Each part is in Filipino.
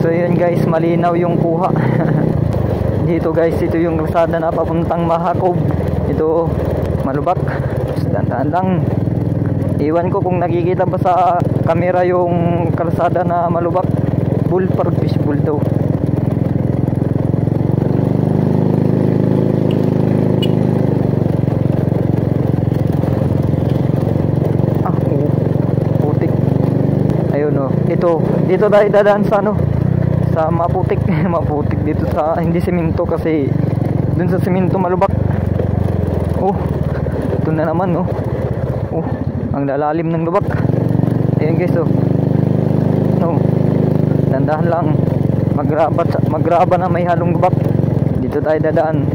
So yun guys, malinaw yung kuha. Dito guys, ito yung kalsada na papuntang Mahakob. Ito Malubak. Dandan lang. Iwan ko kung nakikita ba sa camera yung kalsada na Malubak. Bullpark Fishbowl daw. Putik. Ayun oh. Dito tayo dadaan sa ano, sa maputik. Maputik dito sa hindi semento, kasi dun sa semento Malubak. Oh, ito na naman oh. Oh, ang lalalim ng lubak. Ayan guys oh. No. Dandahan lang. Magraba na may halong lubak. Dito tayo dadaan.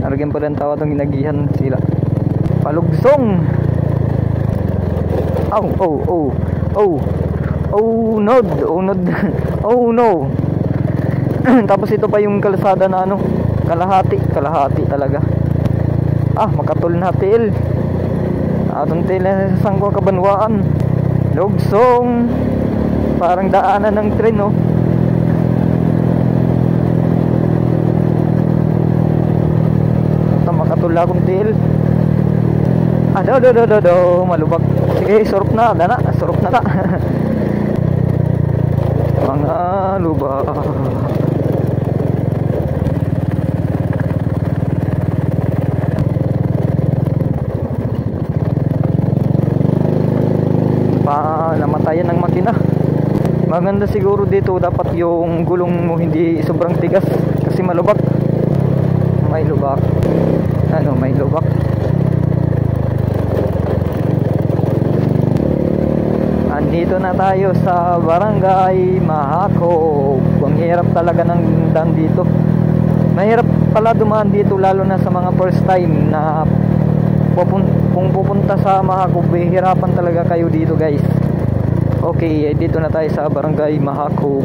Aragyan pa rin tawa itong ginagihan sila. Palugsong. Oh nod. Oh no. Tapos ito pa yung kalsada na ano, kalahati talaga. Makatul na til. Atong til na sa Sangko Kabanwaan. Lugsong. Parang daanan ng tren oh. Ito makatul akong til. Malubak. Sige, surop na ta. Mga lubak. Namatayan ng makina. Maganda siguro dito, dapat yung gulong mo hindi sobrang tigas, kasi malubak. May lubak. May lubak. Andito na tayo sa Barangay Mahakob. Ang hirap talaga ng daan dito. Mahirap pala dumaan dito, lalo na sa mga first time na kung pupunta sa Mahakob, hirapan talaga kayo dito guys. Okay, dito na tayo sa Barangay Mahakob.